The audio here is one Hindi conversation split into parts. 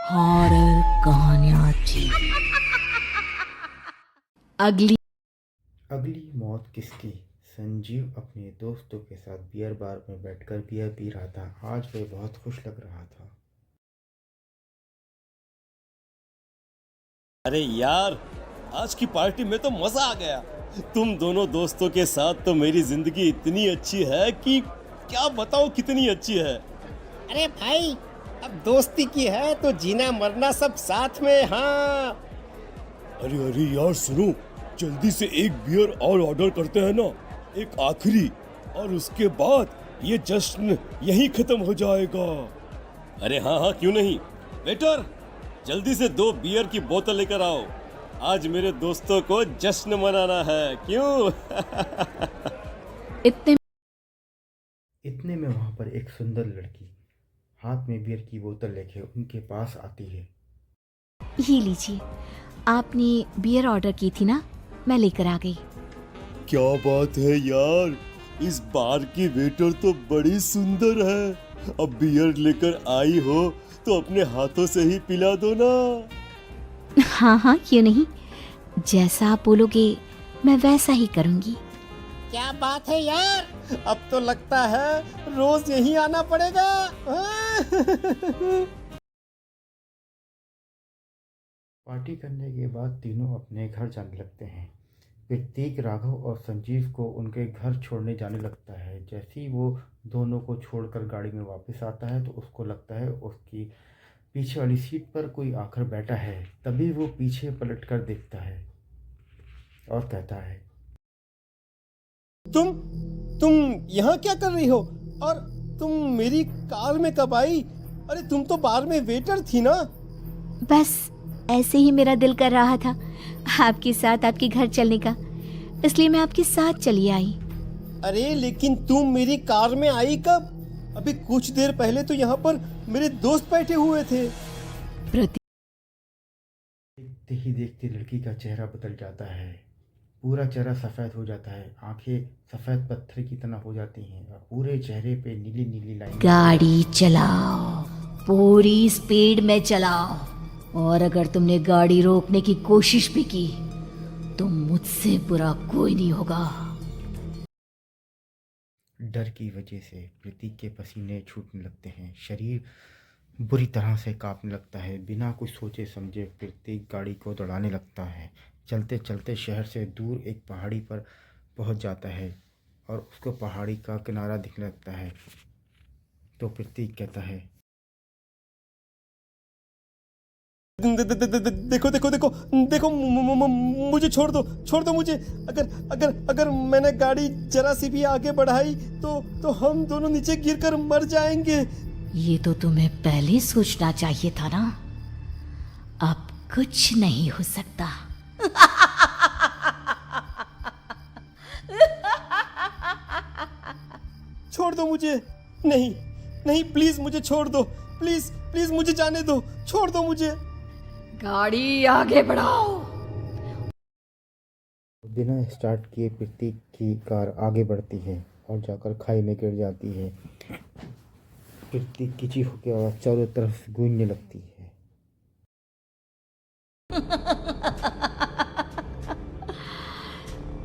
हॉरर कहानियाँ थी। अगली अगली मौत किसकी? संजीव अपने दोस्तों के साथ बियर बार में बैठकर बियर पी रहा था। आज वह बहुत खुश लग रहा था। अरे यार, आज की पार्टी में तो मजा आ गया। तुम दोनों दोस्तों के साथ तो मेरी जिंदगी इतनी अच्छी है कि क्या बताऊं कितनी अच्छी है। अरे भाई, अब दोस्ती की है तो जीना मरना सब साथ में। हाँ, अरे अरे यार सुनो, जल्दी से एक बियर और ऑर्डर करते हैं ना, एक आखिरी, और उसके बाद ये जश्न यहीं खत्म हो जाएगा। अरे हाँ हाँ, क्यों नहीं। वेटर, जल्दी से 2 बियर की बोतल लेकर आओ। आज मेरे दोस्तों को जश्न मनाना है, क्यों? इतने इतने में वहाँ पर एक सुंदर लड़की हाथ में बियर की बोतल लेके उनके पास आती है। ही लीजिए, आपने बियर ऑर्डर की थी ना, मैं लेकर आ गई। क्या बात है यार, इस बार की वेटर तो बड़ी सुंदर है। अब बियर लेकर आई हो तो अपने हाथों से ही पिला दो ना। हाँ हाँ, क्यों नहीं, जैसा आप बोलोगे मैं वैसा ही करूँगी। क्या बात है यार, अब तो लगता है रोज यहीं आना पड़ेगा। पार्टी करने के बाद तीनों अपने घर जाने लगते हैं। प्रतीक राघव और संजीव को उनके घर छोड़ने जाने लगता है। जैसे ही वो दोनों को छोड़कर गाड़ी में वापस आता है तो उसको लगता है उसकी पीछे वाली सीट पर कोई आकर बैठा है। तभी वो पीछे पलट कर देखता है और कहता है, तुम यहाँ क्या कर रही हो? और तुम मेरी कार में कब आई? अरे तुम तो बार में वेटर थी ना। बस ऐसे ही मेरा दिल कर रहा था आपके साथ आपके घर चलने का, इसलिए मैं आपके साथ चली आई। अरे लेकिन तुम मेरी कार में आई कब? अभी कुछ देर पहले तो यहाँ पर मेरे दोस्त बैठे हुए थे। प्रतीक देखते ही देखते लड़की का चेहरा बदल जाता है। पूरा चेहरा सफ़ेद हो जाता है, आंखें सफ़ेद पत्थर की तरह हो जाती हैं और पूरे चेहरे पे नीली नीली लाइन। गाड़ी चलाओ, पूरी स्पीड में चलाओ, और अगर तुमने गाड़ी रोकने की कोशिश भी की तो मुझसे बुरा कोई नहीं होगा। डर की वजह से प्रतीक के पसीने छूटने लगते हैं, शरीर बुरी तरह से कांपने लगता है। बिना कुछ सोचे समझे प्रतीक गाड़ी को दौड़ाने लगता है। चलते चलते शहर से दूर एक पहाड़ी पर पहुंच जाता है और उसको पहाड़ी का किनारा दिखने लगता है। तो प्रतीक कहता है, देखो देखो देखो देखो, मुझे छोड़ दो मुझे। अगर अगर अगर मैंने गाड़ी जरा सी भी आगे बढ़ाई तो हम दोनों नीचे गिरकर मर जाएंगे। ये तो तुम्हें पहले सोचना चाहिए था ना। अब कुछ नहीं हो सकता। छोड़ दो मुझे। नहीं नहीं, प्लीज मुझे छोड़ दो। प्लीज प्लीज मुझे जाने दो, छोड़ दो मुझे। गाड़ी आगे बढ़ाओ। बिना स्टार्ट किए प्रतीक की कार आगे बढ़ती है और जाकर खाई में गिर जाती है। प्रतीक की चीखों की आवाज़ चारों तरफ गूंजने लगती है।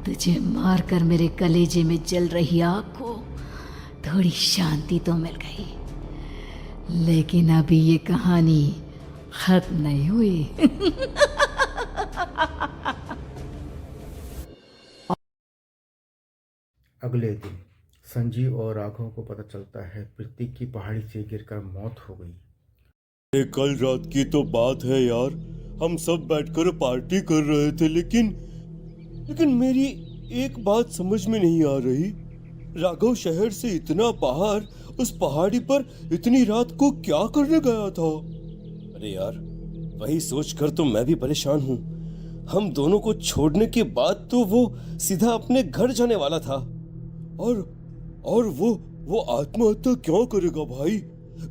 तुझे मारकर मेरे कलेजे में जल रही आग को थोड़ी शांति तो मिल गई, लेकिन अभी ये कहानी खत्म नहीं हुई। अगले दिन संजीव और राघव को पता चलता है प्रतीक की पहाड़ी से गिरकर मौत हो गई। ये कल रात की तो बात है यार, हम सब बैठकर पार्टी कर रहे थे, लेकिन मेरी एक बात समझ में नहीं आ रही। राघव शहर से इतना बाहर उस पहाड़ी पर इतनी रात को क्या करने गया था? अरे यार, वही सोचकर तो मैं भी परेशान हूँ। हम दोनों को छोड़ने के बाद तो वो सीधा अपने घर जाने वाला था, और वो आत्महत्या क्यों करेगा भाई?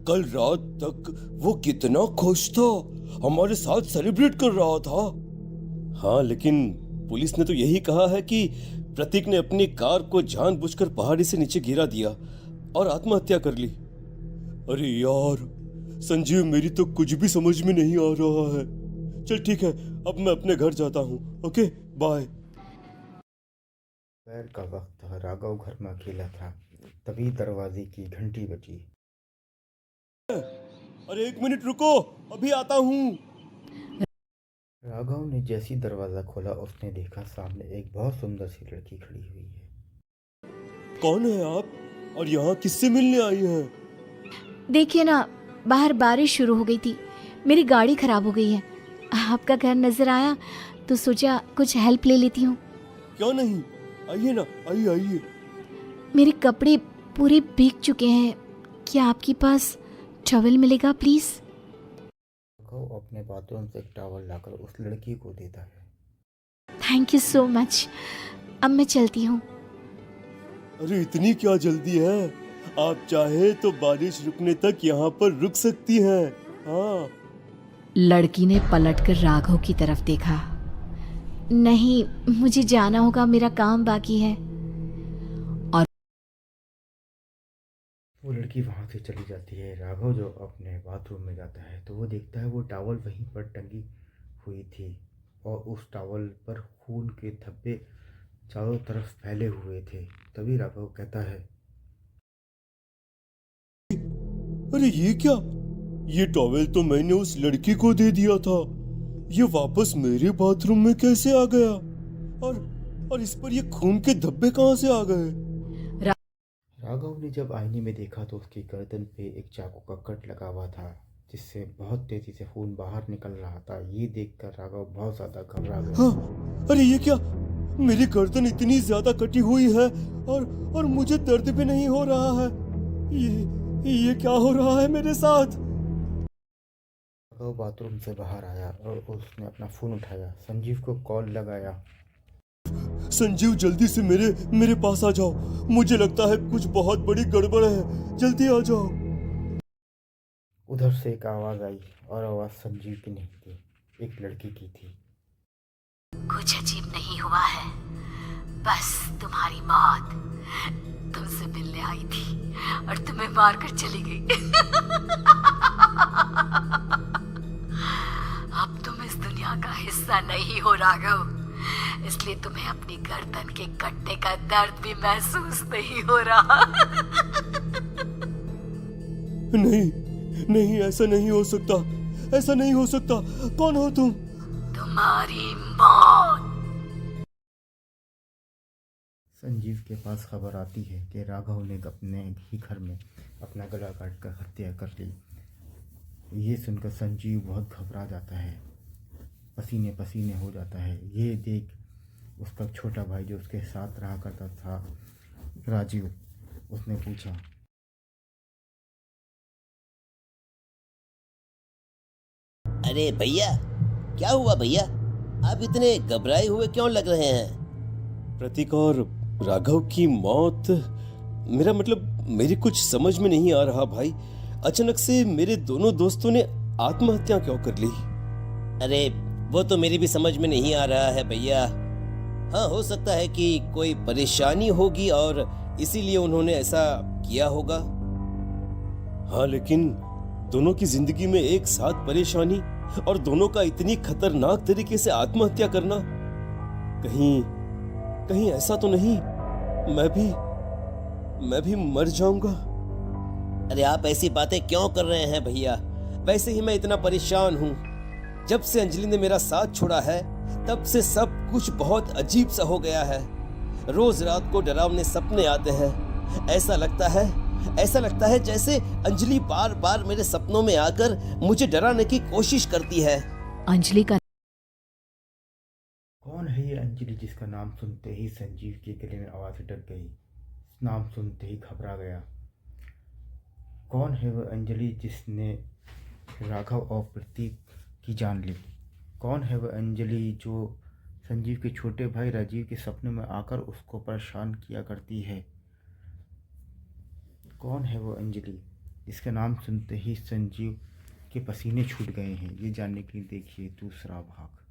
कल रात तक वो कितना खुश था, हमारे साथ सेलिब्रेट कर रहा था। हाँ, लेकिन पुलिस ने तो यही कहा है कि प्रतीक ने अपनी कार को जानबूझकर पहाड़ी से नीचे गिरा दिया और आत्महत्या कर ली। अरे यार, संजीव मेरी तो कुछ भी समझ में नहीं आ रहा है। चल ठीक है, अब मैं अपने घर जाता हूँ। Okay bye. दोपहर का वक्त था। राघव घर में अकेला था। तभी दरवाजे की घंटी बजी। अरे 1 मिनट रुको, अभी आता हूँ। राघव ने जैसी दरवाज़ा खोला उसने देखा सामने एक बहुत सुंदर सी लड़की खड़ी हुई है। कौन है आप और यहाँ किससे मिलने आई हैं? देखिए ना, बाहर बारिश शुरू हो गई थी, मेरी गाड़ी खराब हो गई है। आपका घर नजर आया तो सोचा कुछ हेल्प ले लेती हूँ। क्यों नहीं, आइए ना, आइए आइए। मेरे कपड़े पूरे भीग चुके हैं, क्या आपके पास टॉवल मिलेगा प्लीज? राघव अपने बाथरूम से एक टॉवल लाकर उस लड़की को देता है। Thank you so much. अब मैं चलती हूँ। अरे इतनी क्या जल्दी है? आप चाहे तो बारिश रुकने तक यहाँ पर रुक सकती हैं। हाँ। लड़की ने पलटकर राघव की तरफ देखा। नहीं, मुझे जाना होगा, मेरा काम बाकी है। और वो लड़की वहाँ से चली जाती है। राघव जो अपने बाथरूम में जाता है तो वो देखता है वो टॉवल वहीं पर टंगी हुई थी और उस टॉवल पर खून के धब्बे चारों तरफ फैले हुए थे। तभी राघव कहता है, अरे ये क्या? ये टॉवेल तो मैंने उस लड़की को दे दिया था। ये वापस मेरे बाथरूम में कैसे आ गया? और इस पर ये खून के धब्बे कहाँ से आ गए? राघव ने जब आईने में देखा तो उसकी गर्दन पे एक चाकू का कट लगा हुआ था जिससे बहुत तेजी से खून बाहर निकल रहा था। ये देखकर राघव बहुत ज्यादा घबरा गया। हाँ, अरे ये क्या? मेरी गर्दन इतनी ज्यादा कटी हुई है और मुझे दर्द भी नहीं हो रहा है। ये क्या हो रहा है मेरे साथ? राघव बाथरूम से बाहर आया और उसने अपना फोन उठाया, संजीव को कॉल लगाया। संजीव जल्दी से मेरे पास आ जाओ। मुझे लगता है कुछ बहुत बड़ी गड़बड़ है, जल्दी आ जाओ। उधर से एक आवाज आई और आवाज संजीव की नहीं थी, एक लड़की की थी। कुछ अजीब नहीं हुआ है, बस तुम्हारी मौत तुमसे मिलने आई थी और तुम्हें मारकर चली गई। अब तुम इस दुनिया का हिस्सा नहीं हो राघव, इसलिए तुम्हें अपनी गर्दन के कटने का दर्द भी महसूस नहीं हो रहा। नहीं, ऐसा नहीं हो सकता, ऐसा नहीं हो सकता। कौन हो तुम? तुम्हारी मौत। संजीव के पास खबर आती है कि राघव ने अपने ही घर में अपना गला काटकर हत्या कर ली। ये सुनकर संजीव बहुत घबरा जाता है, पसीने पसीने हो जाता है। ये देख उसका छोटा भाई जो उसके साथ रहा करता था, राजीव, उसने पूछा, अरे भैया, क्या हुआ भैया? आप इतने घबराए हुए क्यों लग रहे हैं? प्रतीक और राघव की मौत, मेरा मतलब मेरी कुछ समझ में नहीं आ रहा भाई। अचानक से मेरे दोनों दोस्तों ने आत्महत्या क्यों कर ली? अरे वो तो मेरी भी समझ में नहीं आ रहा है भैया। हाँ, हो सकता है कि कोई परेशानी होगी और इसीलिए उन्होंने ऐसा किया होगा। हाँ, लेकिन दोनों की जिंदगी में एक साथ परेशानी और दोनों का इतनी खतरनाक तरीके से आत्महत्या करना, कहीं ऐसा तो नहीं मैं भी मर जाऊंगा? अरे आप ऐसी बातें क्यों कर रहे हैं भैया? वैसे ही मैं इतना परेशान हूँ। जब से अंजलि ने मेरा साथ छोड़ा है तब से सब कुछ बहुत अजीब सा हो गया है। रोज रात को डरावने सपने आते हैं। ऐसा लगता है जैसे अंजलि बार बार मेरे सपनों में आकर मुझे डराने की कोशिश करती है। अंजलि का कौन है ये अंजलि जिसका नाम सुनते ही संजीव के गले में आवाज़ अटक गई, नाम सुनते ही घबरा गया। कौन है वह अंजलि जिसने राघव और प्रतीक की जान ली? कौन है वह अंजलि जो संजीव के छोटे भाई राजीव के सपने में आकर उसको परेशान किया करती है? कौन है वो अंजलि जिसका नाम सुनते ही संजीव के पसीने छूट गए हैं? ये जानने के लिए देखिए दूसरा भाग।